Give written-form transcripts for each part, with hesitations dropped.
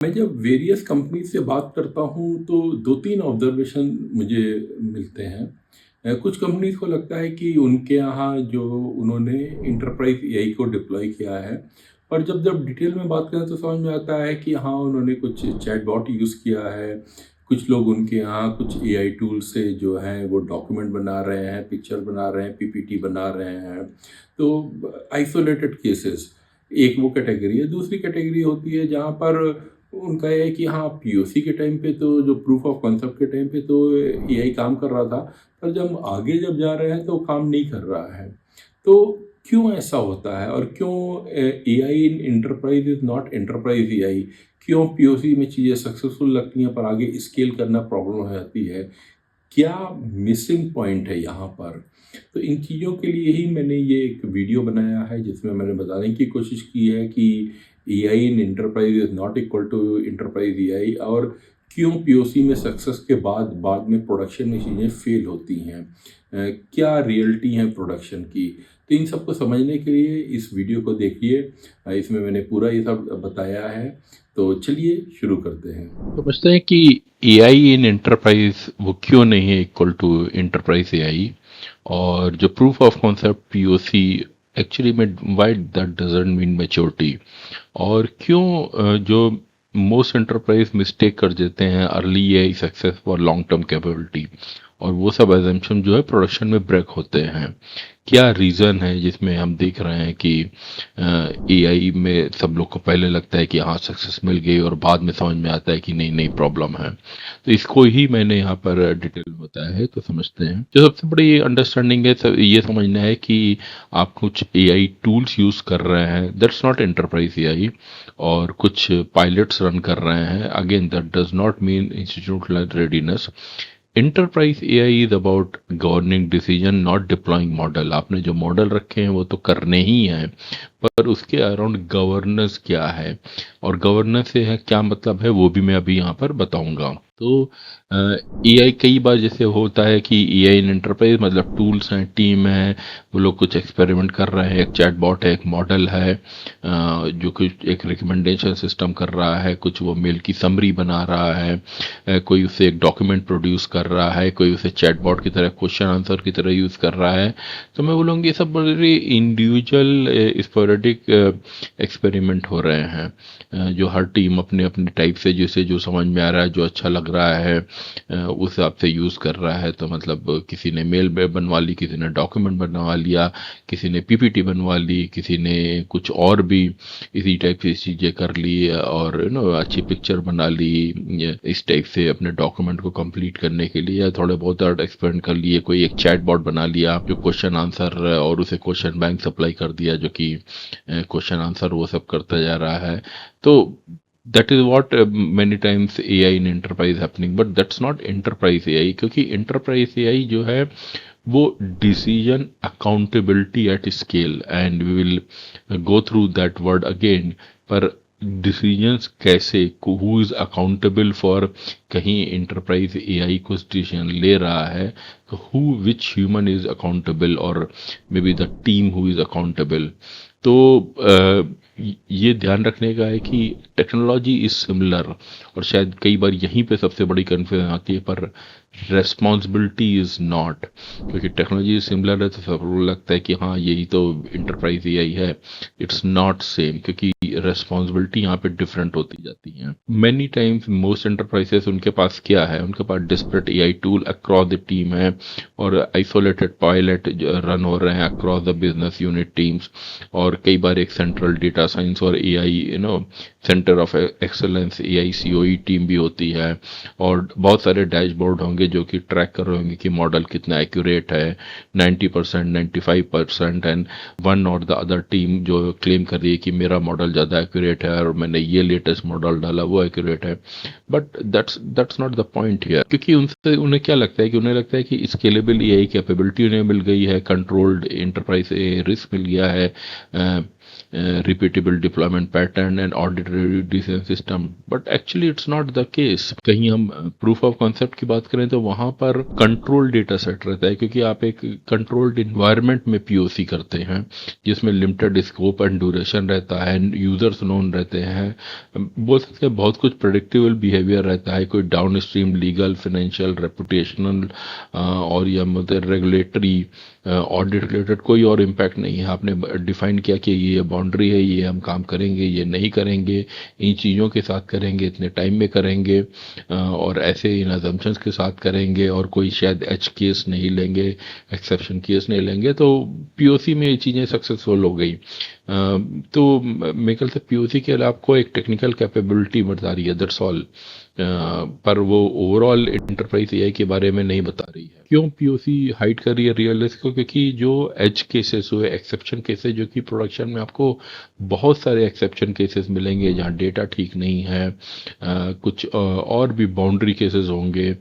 मैं जब various company से बात करता हूँ तो 2-3 ऑब्जर्वेशन मुझे मिलते हैं। कुछ कंपनीज़ को लगता है कि उनके यहाँ जो उन्होंने एंटरप्राइज़ एआई को डिप्लॉय किया है, पर जब जब डिटेल में बात करें तो समझ में आता है कि हाँ, उन्होंने कुछ चैटबॉट यूज़ किया है। कुछ लोग उनके यहाँ कुछ एआई टूल से जो हैं वो डॉक्यूमेंट बना रहे हैं, पिक्चर बना रहे हैं, पीपीटी बना रहे हैं। तो आइसोलेटेड केसेस एक वो कैटेगरी है। दूसरी कैटेगरी होती है जहाँ पर उनका ये है कि हाँ, पीओसी के टाइम पे तो जो प्रूफ ऑफ कांसेप्ट के टाइम पे तो एआई काम कर रहा था, पर जब हम आगे जब जा रहे हैं तो काम नहीं कर रहा है। तो क्यों ऐसा होता है और क्यों AI in enterprise is not enterprise AI? क्यों पीओसी में चीज़ें सक्सेसफुल लगती हैं पर आगे स्केल करना प्रॉब्लम हो जाती है? क्या मिसिंग पॉइंट है यहाँ पर? तो इन चीज़ों के लिए ही मैंने ये एक वीडियो बनाया है जिसमें मैंने बताने की कोशिश की है कि AI in enterprise is not equal to enterprise AI और क्यों पीओसी में सक्सेस के बाद बाद में प्रोडक्शन में चीज़ें फेल होती हैं। क्या रियलिटी है प्रोडक्शन की? तो इन सबको समझने के लिए इस वीडियो को देखिए। इसमें मैंने पूरा ये सब बताया है। तो चलिए शुरू करते हैं। समझते हैं कि एआई इन एंटरप्राइज वो क्यों नहीं है इक्वल टू एंटरप्राइज एआई, और जो proof of concept POC actually में why that doesn't mean maturity, और क्यों जो मोस्ट एंटरप्राइज मिस्टेक कर देते हैं early AI success for long term capability, और वो सब एजम्पशन जो है प्रोडक्शन में ब्रेक होते हैं। क्या रीज़न है जिसमें हम देख रहे हैं कि एआई में सब लोग को पहले लगता है कि हाँ सक्सेस मिल गई और बाद में समझ में आता है कि नहीं नहीं प्रॉब्लम है। तो इसको ही मैंने यहाँ पर डिटेल में बताया है, तो समझते हैं। जो सबसे बड़ी अंडरस्टैंडिंग है ये समझना है कि आप कुछ एआई टूल्स यूज़ कर रहे हैं, दैट्स नॉट एंटरप्राइज एआई, और कुछ पायलट्स रन कर रहे हैं, again that does not mean institutional readiness. Enterprise AI is about governing decision not deploying model. आपने जो मॉडल रखे हैं वो तो करने ही हैं, पर उसके अराउंड गवर्नेंस क्या है, और गवर्नेंस से है क्या मतलब है वो भी मैं अभी यहाँ पर बताऊंगा। तो एआई कई बार जैसे होता है कि एआई इन एंटरप्राइज मतलब टूल्स हैं, टीम है, वो लोग कुछ एक्सपेरिमेंट कर रहे हैं, एक चैटबॉट है, एक मॉडल है जो कुछ एक रिकमेंडेशन सिस्टम कर रहा है, कुछ वो मेल की समरी बना रहा है, कोई उसे एक डॉक्यूमेंट प्रोड्यूस कर रहा है, कोई उसे चैटबॉट की तरह क्वेश्चन आंसर की तरह यूज़ कर रहा है। तो मैं बोलूँगी ये सब बड़े इंडिविजुअल स्पोरेडिक एक्सपेरिमेंट हो रहे हैं, जो हर टीम अपने अपने टाइप से जिसे जो समझ में आ रहा है, जो अच्छा लग रहा है उस हिसाब से यूज़ कर रहा है। तो मतलब किसी ने मेल बनवा ली, किसी ने डॉक्यूमेंट बनवा लिया, किसी ने पीपीटी बनवा ली, किसी ने कुछ और भी इसी टाइप की चीज़ें कर ली, और अच्छी पिक्चर बना ली इस टाइप से अपने डॉक्यूमेंट को कंप्लीट करने के लिए, या थोड़े बहुत और एक्सपेरिमेंट कर लिए, कोई एक चैट बॉट बना लिया जो क्वेश्चन आंसर और उसे क्वेश्चन बैंक सप्लाई कर दिया जो कि क्वेश्चन आंसर वो सब करता जा रहा है। तो that is what many times A I in enterprise happening, but that's not enterprise A I, क्योंकि एंटरप्राइज ए आई जो है वो decision accountability at scale, and we will go through that word again. पर decisions कैसे, who is accountable for, कहीं enterprise AI कुछ decision ले रहा है तो who which human is accountable, और may be the team who is accountable. तो ये ध्यान रखने का है कि टेक्नोलॉजी इज सिमिलर, और शायद कई बार यहीं पे सबसे बड़ी कन्फ्यूजन आती है, पर रेस्पॉन्सिबिलिटी इज नॉट। क्योंकि टेक्नोलॉजी सिमिलर है तो सबको लगता है कि हाँ यही तो इंटरप्राइज एआई है, इट्स नॉट सेम, क्योंकि रेस्पॉन्सिबिलिटी यहाँ पे डिफरेंट होती जाती है। मैनी टाइम्स मोस्ट एंटरप्राइजेस उनके पास क्या है, उनके पास disparate AI tool across the team है, और आइसोलेटेड पायलट रन हो रहे हैं across the business unit teams, और कई बार एक सेंट्रल डेटा साइंस और AI centre of excellence AI COE team भी होती है, और बहुत सारे डैशबोर्ड होंगे जो कि ट्रैक कर रहे होंगे कि मॉडल कितना एक्यूरेट है, 90%, 95%, एंड वन और द अदर टीम जो क्लेम कर रही है कि मेरा मॉडल ज़्यादा एक्यूरेट है और मैंने ये लेटेस्ट मॉडल डाला वो एक्यूरेट है। But that's not the point here, क्योंकि उनसे उन्हें क्या लगता है कि उन्हें लगता है कि स्केलेबल एआई कैपेबिलिटी उन्हें मिल गई है, कंट्रोल्ड एंटरप्राइज रिस्क मिल गया है, repeatable deployment pattern and arbitrary decision system, but actually it's not the case. कहीं हम proof of concept की बात करें तो वहाँ पर कंट्रोल डेटा सेट रहता है, क्योंकि आप एक कंट्रोल्ड इन्वायरमेंट में पीओसी करते हैं जिसमें लिमिटेड स्कोप एंड ड्यूरेशन रहता है, यूजर्स नोन रहते हैं, बोल सकते हैं बहुत कुछ प्रेडिक्टेबल बिहेवियर रहता है, कोई down stream legal financial reputational और या मतलब रेगुलेटरी ऑडिट रिलेटेड कोई और इम्पैक्ट नहीं है। आपने डिफाइन किया कि ये बाउंड्री है, ये हम काम करेंगे, ये नहीं करेंगे, इन चीज़ों के साथ करेंगे, इतने टाइम में करेंगे और ऐसे इन अजम्पशंस के साथ करेंगे और कोई शायद एच केस नहीं लेंगे, एक्सेप्शन केस नहीं लेंगे, तो पीओसी में ये चीज़ें सक्सेसफुल हो गई। तो मेरे ख्याल से पीओसी के लिए आपको एक टेक्निकल कैपेबिलिटी बता रही है, दैट्स ऑल, पर वो ओवरऑल एंटरप्राइज एआई के बारे में नहीं बता रही है। क्यों पीओसी हाइड कर रही है रियल रिस्क को? क्योंकि जो एज केसेस हुए, एक्सेप्शन केसेस, जो कि प्रोडक्शन में आपको बहुत सारे एक्सेप्शन केसेस मिलेंगे जहाँ डेटा ठीक नहीं है, कुछ और भी बाउंड्री केसेस होंगे।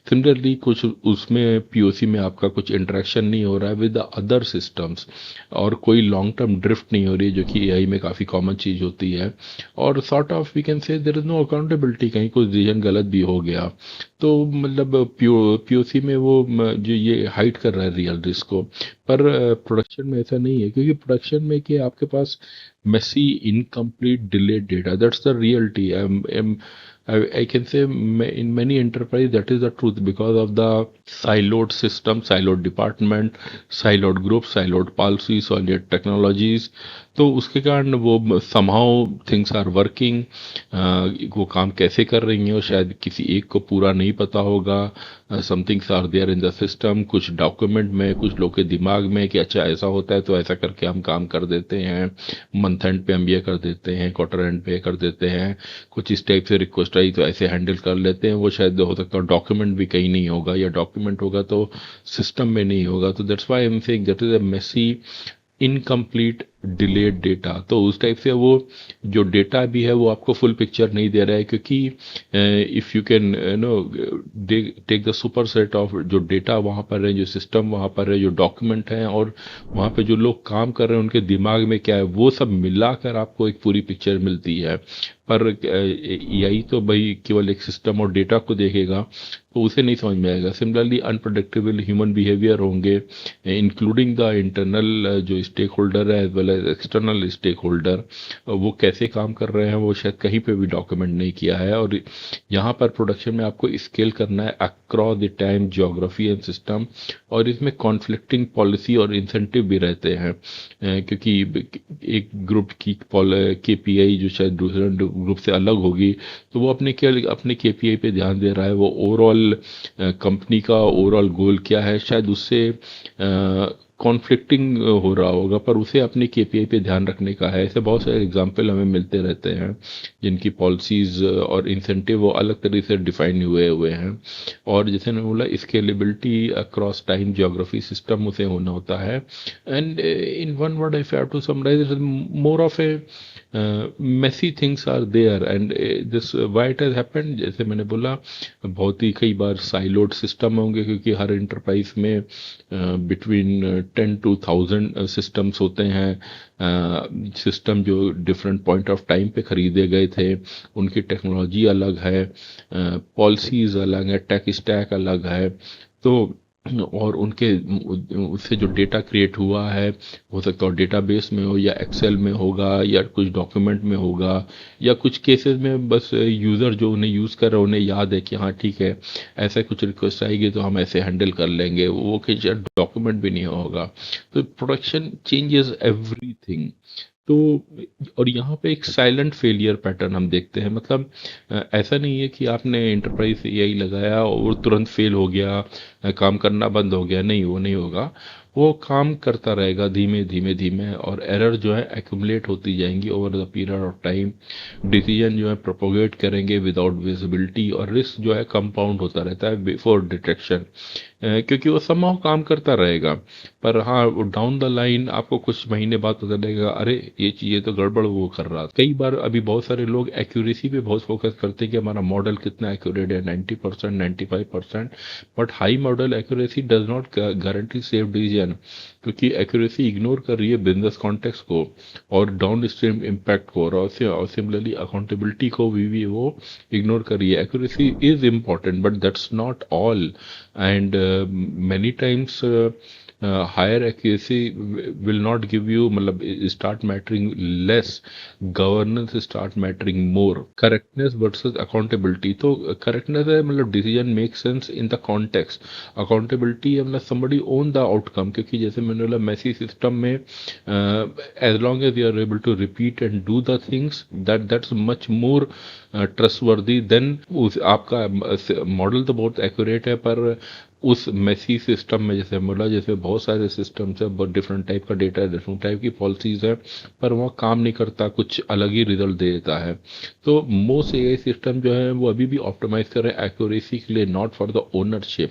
सिमिलरली कुछ उसमें पीओसी में आपका कुछ इंटरेक्शन नहीं हो रहा है विद द अदर सिस्टम्स और कोई लॉन्ग टर्म ड्रिफ्ट नहीं हो रही है, जो कि एआई में काफ़ी कॉमन चीज़ होती है। और sort of we can say there is no accountability, कहीं कुछ डिसीजन गलत भी हो गया तो मतलब पीओसी में वो जो ये हाइड कर रहा है रियल रिस्क को, पर प्रोडक्शन में ऐसा नहीं है, क्योंकि प्रोडक्शन में कि आपके पास messy incomplete delayed data, that's the reality. I can say in many enterprise that is the truth because of the siloed system, siloed department, siloed group, siloed policies, siloed technologies. तो उसके कारण वो somehow things are working, वो काम कैसे कर रही हैं और शायद किसी एक को पूरा नहीं पता होगा, some things are there in the system, कुछ डॉक्यूमेंट में कुछ लोग के दिमाग में कि अच्छा ऐसा होता है तो ऐसा करके हम काम कर देते हैं, मंथ एंड पे हम ये कर देते हैं, क्वार्टर एंड पे कर देते हैं, कुछ इस टाइप से रिक्वेस्ट आई तो ऐसे हैंडल कर लेते हैं। वो शायद हो सकता है डॉक्यूमेंट भी कहीं नहीं होगा या डॉक्यूमेंट होगा तो सिस्टम में नहीं होगा, तो that's why I am saying that is a messy incomplete delayed data. तो उस टाइप से वो जो डेटा भी है वो आपको फुल पिक्चर नहीं दे रहा है, क्योंकि if you can no take the superset of जो डेटा वहाँ पर है, जो सिस्टम वहाँ पर है, जो डॉक्यूमेंट हैं और वहाँ पे जो लोग काम कर रहे हैं उनके दिमाग में क्या है, वो सब मिलाकर आपको एक पूरी पिक्चर मिलती है। पर एआई तो भाई केवल एक सिस्टम और डेटा को देखेगा तो उसे नहीं समझ में आएगा। सिमिलरली अनप्रेडिक्टेबल ह्यूमन बिहेवियर होंगे, इंक्लूडिंग द इंटरनल जो स्टेक होल्डर है as well as external stakeholder, वो कैसे काम कर रहे हैं वो शायद कहीं पे भी डॉक्यूमेंट नहीं किया है। और यहाँ पर प्रोडक्शन में आपको स्केल करना है across the time, geography and system, और इसमें कॉन्फ्लिक्टिंग पॉलिसी और इंसेंटिव भी रहते हैं, क्योंकि एक ग्रुप की केपीआई जो शायद दूसरे ग्रुप से अलग होगी तो वो अपने केपीआई पे ध्यान दे रहा है, वो ओवरऑल कंपनी का ओवरऑल गोल क्या है शायद उससे कॉन्फ्लिक्टिंग हो रहा होगा, पर उसे अपने केपीआई पे ध्यान रखने का है। ऐसे बहुत सारे एग्जांपल हमें मिलते रहते हैं जिनकी पॉलिसीज और इंसेंटिव वो अलग तरीके से डिफाइन हुए हैं। और जैसे मैंने बोला scalability across time, geography, system उसे होना होता है। And in one word if I have to summarise, more of a messy things are there and this why it has happened. जैसे मैंने बोला बहुत ही कई बार साइलोड सिस्टम होंगे, क्योंकि हर एंटरप्राइज में बिटवीन 10 to 1000 सिस्टम्स होते हैं। सिस्टम जो डिफरेंट पॉइंट ऑफ टाइम पे खरीदे गए थे, उनकी टेक्नोलॉजी अलग है, पॉलिसीज अलग है, टेक स्टैक अलग है, तो और उनके उससे जो डेटा क्रिएट हुआ है हो सकता है डेटाबेस में हो या एक्सेल में होगा या कुछ डॉक्यूमेंट में होगा, या कुछ केसेस में बस यूज़र जो उन्हें यूज़ कर रहे हैं उन्हें याद है कि हाँ ठीक है ऐसे कुछ रिक्वेस्ट आएगी तो हम ऐसे हैंडल कर लेंगे, वो कि डॉक्यूमेंट भी नहीं होगा। तो प्रोडक्शन चेंजेस एवरीथिंग। तो और यहाँ पे एक साइलेंट फेलियर पैटर्न हम देखते हैं, मतलब ऐसा नहीं है कि आपने एंटरप्राइज एआई लगाया और तुरंत फेल हो गया, काम करना बंद हो गया, नहीं, वो नहीं होगा। वो काम करता रहेगा धीमे धीमे धीमे, और एरर जो है एक्यूमुलेट होती जाएंगी over the period of time. Decision जो है प्रोपोगेट करेंगे विदाउट विजिबिलिटी, और रिस्क जो है कंपाउंड होता रहता है बिफोर डिटेक्शन, क्योंकि वो समहाउ काम करता रहेगा। पर हाँ, वो डाउन द लाइन आपको कुछ महीने बाद पता लगेगा अरे ये चीज़ें तो गड़बड़ वो कर रहा था। कई बार अभी बहुत सारे लोग एक्यूरेसी पे बहुत फोकस करते हैं कि हमारा मॉडल कितना एक्यूरेट है, 90%, 95%, but high model accuracy does not guarantee safe decision. Decision, क्योंकि एक्यूरेसी इग्नोर कर रही है बिजनेस कॉन्टेक्स्ट को और डाउन स्ट्रीम इम्पैक्ट को, और सिमिलरली अकाउंटेबिलिटी को भी वो इग्नोर कर रही है. Accuracy is important but that's not all, and many times higher accuracy will not give you, मतलब start mattering less, governance start mattering more. Correctness versus accountability, तो correctness है मतलब decision makes sense in the context, accountability है मतलब somebody own the outcome, क्योंकि जैसे मैंने बोला मैसी सिस्टम में as long as you are able to repeat and do the things, that's much more trustworthy than उस आपका मॉडल तो बहुत एक्यूरेट है पर उस मेसी सिस्टम में, जैसे बोला, जैसे बहुत सारे सिस्टम्स है, बहुत डिफरेंट टाइप का डेटा है, डिफरेंट टाइप की पॉलिसीज है, पर वहाँ काम नहीं करता, कुछ अलग ही रिजल्ट दे देता है. तो मोस्ट एआई सिस्टम जो है वो अभी भी ऑप्टिमाइज कर रहे हैं एक्यूरेसी के लिए, नॉट फॉर द ओनरशिप.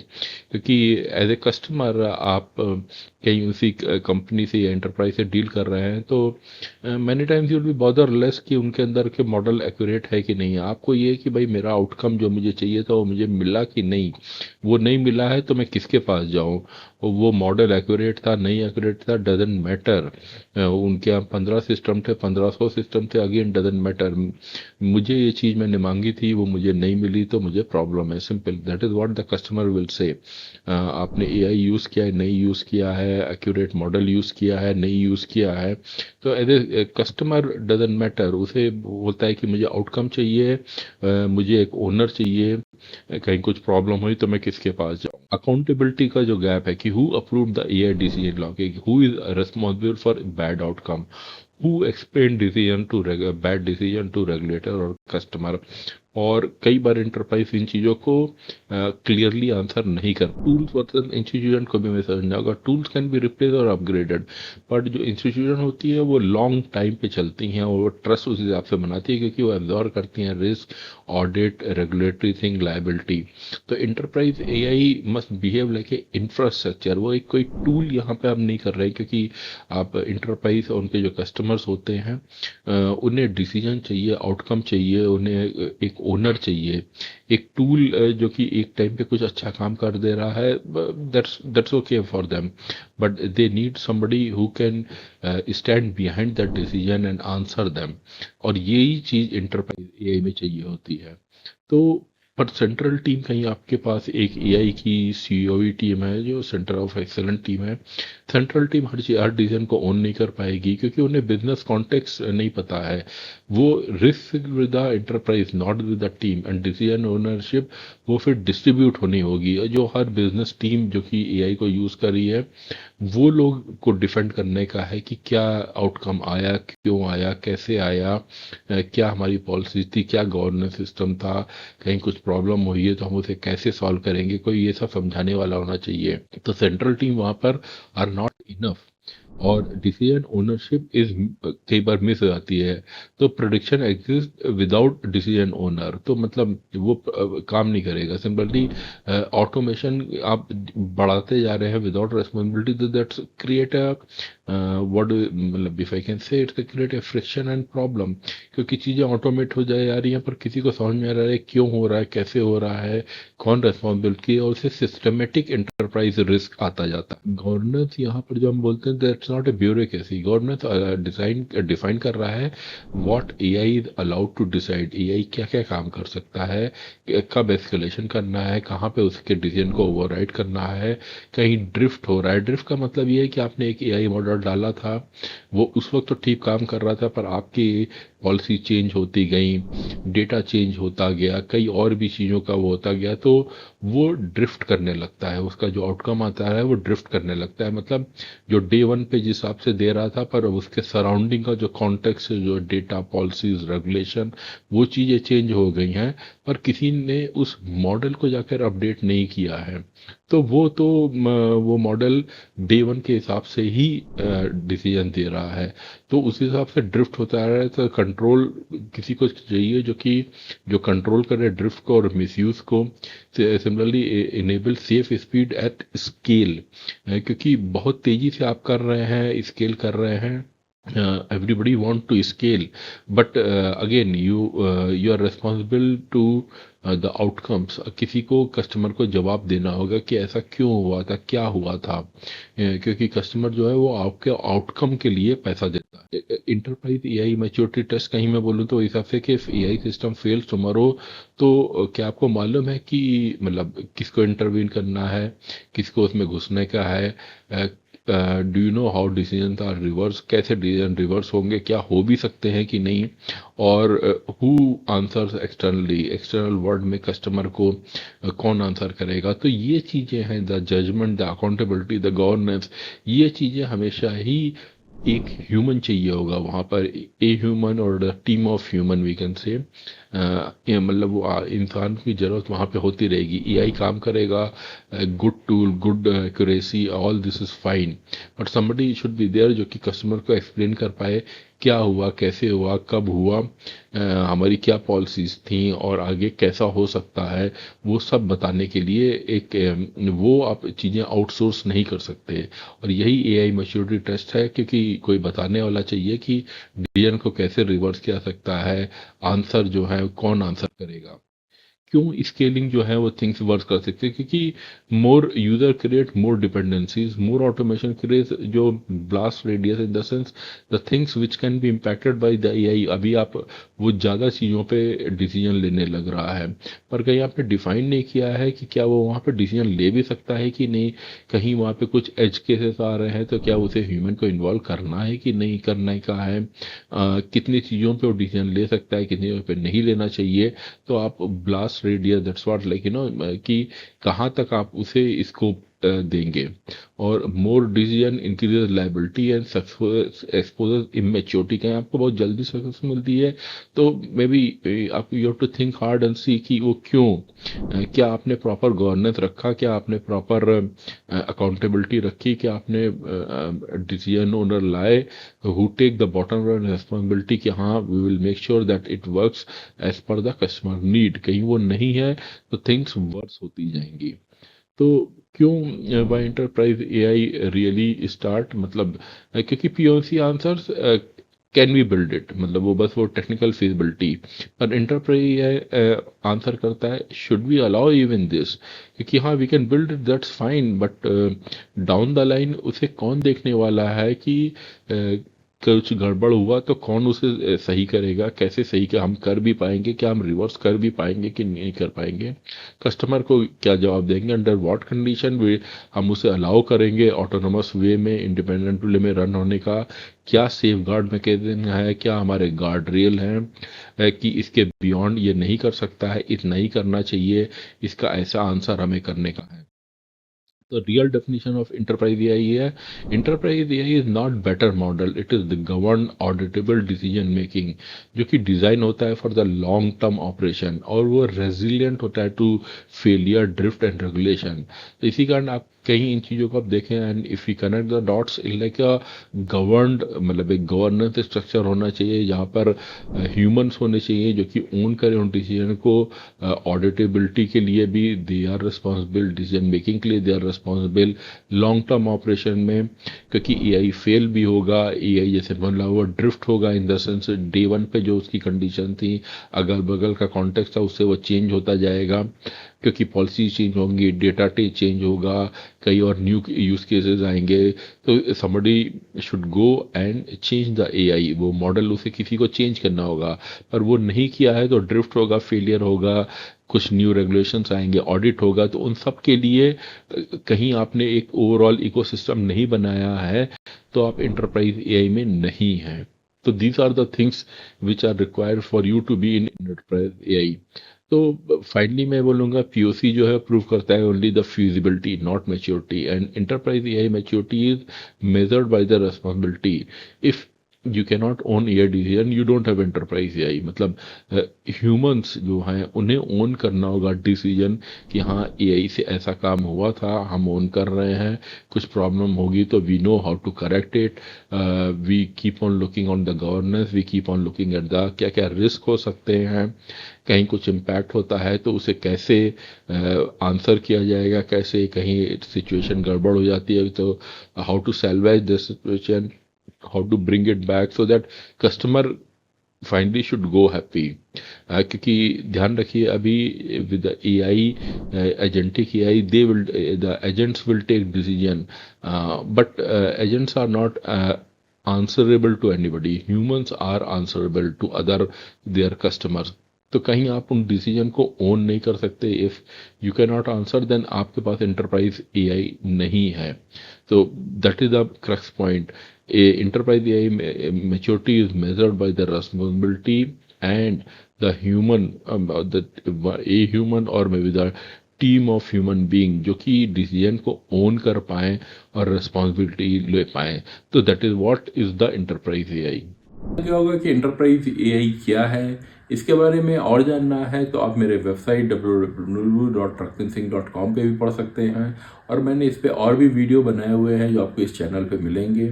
क्योंकि एज ए कस्टमर आप कहीं उसी कंपनी से या एंटरप्राइज से डील कर रहे हैं तो many times you will be bother less कि उनके अंदर के मॉडल एक्यूरेट है कि नहीं है. आपको ये है कि भाई मेरा आउटकम जो मुझे चाहिए था वो मुझे मिला कि नहीं. वो नहीं मिला है तो मैं किसके पास जाऊं, वो मॉडल एक्यूरेट था नहीं एक्यूरेट था डजेंट मैटर. उनके यहाँ 15 सिस्टम थे, 1500 सिस्टम थे, अगेन डजेंट मैटर. मुझे ये चीज़ मैंने मांगी थी वो मुझे नहीं मिली तो मुझे प्रॉब्लम है, simple. That is what the customer will say. आपने एआई यूज़ किया है नहीं यूज़ किया है, एक्यूरेट मॉडल यूज़ किया है नहीं यूज़ किया है, तो as a customer doesn't matter. उसे होता है कि मुझे आउटकम चाहिए, मुझे एक ओनर चाहिए, कहीं कुछ प्रॉब्लम हुई तो मैं किसके पास जाऊं. अकाउंटेबिलिटी का जो गैप है कि who approve the AI decision law, who is responsible for bad outcome, who explain decision to bad decision to regulator और कस्टमर. और कई बार इंटरप्राइज इन चीज़ों को क्लियरली आंसर नहीं कर. टूल्स वर्सेस इंस्टीट्यूशन को भी मैं समझना होगा. टूल्स कैन बी रिप्लेस और अपग्रेडेड, बट जो इंस्टीट्यूशन होती है वो लॉन्ग टाइम पे चलती हैं और वो ट्रस्ट उस हिसाब से बनाती है क्योंकि वो एब्जॉर्व करती हैं risk, audit, regulatory thing, liability. तो enterprise AI must behave like a infrastructure. वो एक कोई टूल यहाँ पे हम नहीं कर रहे क्योंकि आप इंटरप्राइज और उनके जो कस्टमर्स होते हैं उन्हें डिसीजन चाहिए, आउटकम चाहिए, उन्हें एक ओनर चाहिए. एक टूल जो कि एक टाइम पे कुछ अच्छा काम कर दे रहा है, that's okay for them, but they need somebody who can stand behind that decision and answer them. और यही चीज इंटरप्राइज एआई में चाहिए होती है. तो पर सेंट्रल टीम कहीं आपके पास एक एआई की सीओई टीम है जो सेंटर ऑफ एक्सेलेंट टीम है. सेंट्रल टीम हर डिसीजन को ओन नहीं कर पाएगी क्योंकि उन्हें बिजनेस कॉन्टेक्स्ट नहीं पता है. वो risk with the enterprise not with the team, and decision ownership वो फिर डिस्ट्रीब्यूट होनी होगी. जो हर बिजनेस टीम जो कि एआई को यूज कर रही है वो लोग को डिफेंड करने का है कि क्या आउटकम आया, क्यों आया, कैसे आया, क्या हमारी पॉलिसी थी, क्या गवर्नेंस सिस्टम था, कहीं कुछ प्रॉब्लम हुई है तो हम उसे कैसे सॉल्व करेंगे, कोई ये सब समझाने वाला होना चाहिए. तो सेंट्रल टीम वहां पर आर नॉट इनफ और डिसीजन ओनरशिप इज कई बार मिस हो जाती है. तो prediction exist without decision owner, तो मतलब वो काम नहीं करेगा. सिंपली ऑटोमेशन आप बढ़ाते जा रहे हैं विदाउट रेस्पॉन्सिबिलिटी, तो दैट्स क्रिएट अ व्हाट, मतलब if I can say it's create a friction and problem. क्योंकि चीज़ें ऑटोमेट हो जाए जा रही हैं पर किसी को समझ में आ रहा है क्यों हो रहा है, कैसे हो रहा है, कौन रेस्पॉन्सिबिलिटी है, और उससे सिस्टमेटिक एंटरप्राइज रिस्क आता जाता है. गवर्नेंस यहाँ पर जो हम बोलते हैं that's not a bureaucracy. Governance define कर रहा है what AI is allowed to decide. AI क्या क्या काम कर सकता है, कब एस्केलेशन करना है, कहाँ पे उसके डिसीजन को ओवरराइड करना है, कहीं ड्रिफ्ट हो रहा है. ड्रिफ्ट का मतलब ये है कि आपने एक एआई मॉडल डाला था, वो उस वक्त तो ठीक काम कर रहा था पर आपकी पॉलिसी चेंज होती गई, डेटा चेंज होता गया, कई और भी चीज़ों का वो होता गया, तो वो ड्रिफ्ट करने लगता है. उसका जो आउटकम आता है वो ड्रिफ्ट करने लगता है. मतलब जो डे वन पे जिस हिसाब से दे रहा था पर उसके सराउंडिंग का जो कॉन्टेक्स्ट, जो डेटा, पॉलिसीज, रेगुलेशन, वो चीज़ें चेंज हो गई हैं पर किसी ने उस मॉडल को जाकर अपडेट नहीं किया है. तो वो मॉडल डे वन के हिसाब से ही डिसीजन दे रहा है, तो उस हिसाब से ड्रिफ्ट होता रहा है. तो कंट्रोल किसी को चाहिए जो कंट्रोल करे ड्रिफ्ट को और मिसयूज को. Similarly enable safe speed at scale, क्योंकि बहुत तेजी से आप कर रहे हैं, स्केल कर रहे हैं everybody want to scale, but again you are responsible to the outcomes. किसी को कस्टमर को जवाब देना होगा कि ऐसा क्यों हुआ था, क्या हुआ था, क्योंकि कस्टमर जो है वो आपके आउटकम के लिए पैसा देता है। इंटरप्राइज एआई मैच्योरिटी टेस्ट कहीं मैं बोलूँ तो इस हिसाब से कि एआई सिस्टम फेल्स टुमारो, तो क्या आपको मालूम है कि मतलब किसको इंटरवीन करना है, किसको उसमें घुसने का है, do you know how decision are reverse, कैसे डिसीजन रिवर्स होंगे, क्या हो भी सकते हैं कि नहीं, और who answers externally, external world में कस्टमर को कौन आंसर करेगा। तो ये चीज़ें हैं, the judgment, the accountability, the governance, ये चीज़ें हमेशा ही एक ह्यूमन चाहिए होगा वहाँ पर, ए ह्यूमन और team of human we can say, ये मतलब वो इंसान की ज़रूरत वहाँ पे होती रहेगी। एआई काम करेगा, good tool, good accuracy, all this is fine, but somebody should be there जो कि कस्टमर को एक्सप्लेन कर पाए क्या हुआ, कैसे हुआ, कब हुआ, हमारी क्या पॉलिसीज थी और आगे कैसा हो सकता है, वो सब बताने के लिए एक वो आप चीज़ें आउटसोर्स नहीं कर सकते। और यही एआई मैच्योरिटी टेस्ट है, क्योंकि कोई बताने वाला चाहिए कि डिसीजन को कैसे रिवर्स किया सकता है, आंसर जो है कौन आंसर करेगा, क्यों स्केलिंग जो है वो थिंग्स वर्क कर सकते हैं, क्योंकि मोर यूजर क्रिएट मोर डिपेंडेंसीज, मोर ऑटोमेशन क्रिएट जो blast radius, in the sense the things which can be impacted by the AI. अभी आप वो ज़्यादा चीज़ों पे डिसीजन लेने लग रहा है, पर कहीं आपने डिफाइन नहीं किया है कि क्या वो वहाँ पे डिसीजन ले भी सकता है कि नहीं, कहीं वहाँ पे कुछ एज केसेस आ रहे हैं तो क्या उसे ह्यूमन को इन्वॉल्व करना है कि नहीं करने का है, कितनी चीज़ों पे वो डिसीजन ले सकता है, कितनी पे नहीं लेना चाहिए। तो आप blast radius, that's what like you know, कि कहाँ तक आप उसे इसको देंगे। और more decision increase liability and exposure immaturity, कहीं आपको बहुत जल्दी सक्सेस मिलती है तो मे बी आप you have to think hard and see कि वो क्यों, क्या आपने प्रॉपर गवर्नेंस रखा, क्या आपने प्रॉपर अकाउंटेबिलिटी रखी, क्या आपने डिसीजन ओनर लाए who take the bottom line responsibility कि हाँ we will make sure that it works as per the customer need. कहीं वो नहीं है तो थिंग्स वर्स होती जाएंगी। तो क्यों by enterprise AI really start, मतलब क्योंकि POC answers can be build it, मतलब वो बस वो टेक्निकल फिजिबिलिटी, पर एंटरप्राइज एआई आंसर करता है should we allow even this, क्योंकि हाँ we can build it that's fine, but down the line उसे कौन देखने वाला है कि कुछ गड़बड़ हुआ तो कौन उसे सही करेगा, कैसे सही, क्या हम कर भी पाएंगे, क्या हम रिवर्स कर भी पाएंगे कि नहीं कर पाएंगे, कस्टमर को क्या जवाब देंगे, अंडर व्हाट कंडीशन वे हम उसे अलाउ करेंगे ऑटोनोमस वे में, इंडिपेंडेंट वे में रन होने का, क्या सेफ गार्ड मैकेनिज्म है, क्या हमारे गार्ड रेल हैं कि इसके बियॉन्ड ये नहीं कर सकता है, इतना ही करना चाहिए, इसका ऐसा आंसर हमें करने का है। तो real definition of enterprise AI है, enterprise AI is not better model, it is the govern auditable decision making, जो कि डिजाइन होता है for the long term operation, और वो रेजिलियंट होता है to failure, drift and regulation. तो इसी कारण आप कहीं इन चीज़ों को आप देखें, and if you connect the dots like a governed, मतलब एक गवर्नेंस स्ट्रक्चर होना चाहिए जहाँ पर ह्यूमंस होने चाहिए जो कि ओन करें उन डिसीजन को, ऑडिटेबिलिटी के लिए भी they are responsible, decision making के लिए they are responsible, long term operation में, क्योंकि एआई फेल भी होगा, एआई जैसे बोला हुआ ड्रिफ्ट होगा, in the sense day one पे जो उसकी कंडीशन थी, अगल बगल का कॉन्टेक्स्ट था उससे वो चेंज होता जाएगा, क्योंकि पॉलिसी चेंज होंगी, डेटा चेंज होगा, कई और न्यू यूज केसेस आएंगे, तो somebody should go and change the AI, वो मॉडल उसे किसी को चेंज करना होगा, पर वो नहीं किया है तो ड्रिफ्ट होगा, फेलियर होगा, कुछ न्यू रेगुलेशंस आएंगे, ऑडिट होगा, तो उन सब के लिए कहीं आपने एक ओवरऑल इकोसिस्टम नहीं बनाया है तो आप इंटरप्राइज एआई में नहीं हैं। तो these are the things which are required for you to be in enterprise AI. तो फाइनली मैं बोलूँगा पीओसी जो है प्रूव करता है only the feasibility not maturity, and enterprise AI maturity is measured by the responsibility. If you can not own AI decision you don't have enterprise AI, मतलब humans जो हैं उन्हें ओन करना होगा डिसीजन कि हाँ एआई से ऐसा काम हुआ था, हम ओन कर रहे हैं, कुछ प्रॉब्लम होगी तो we know how to correct it, we keep on looking on the governance, we keep on looking at the क्या क्या रिस्क हो सकते हैं, कहीं कुछ इम्पैक्ट होता है तो उसे कैसे आंसर किया जाएगा, कैसे कहीं सिचुएशन गड़बड़ हो जाती है तो how to salvage this situation, how to bring it back so that customer finally should go happy. क्योंकि ध्यान रखिए अभी with A I, agentic A I, they will, the agents will take decision, but agents are not answerable to anybody. Humans are answerable to other their customers. तो कहीं आप उन decision को own नहीं कर सकते। If you can not answer then आपके पास एंटरप्राइज एआई नहीं है। तो that is the crux point. Enterprise AI maturity is measured by the responsibility and the human, a human or maybe the team of human being जो कि decision को own कर पाए और रिस्पॉन्सिबिलिटी ले पाए। तो that is what is the enterprise AI. क्या होगा कि एंटरप्राइज एआई क्या है, इसके बारे में और जानना है तो आप मेरे वेबसाइट www.rakhinsingh.com पे भी पढ़ सकते हैं, और मैंने इस पे और भी वीडियो बनाए हुए हैं जो आपको इस चैनल पे मिलेंगे।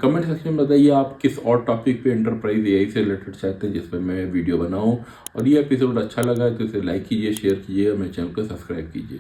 कमेंट सेक्शन में बताइए आप किस और टॉपिक पे एंटरप्राइज एआई से रिलेटेड चाहते हैं जिस पे मैं वीडियो बनाऊं, और ये एपिसोड अच्छा लगा तो इसे लाइक कीजिए, शेयर कीजिए और मेरे चैनल को सब्सक्राइब कीजिए।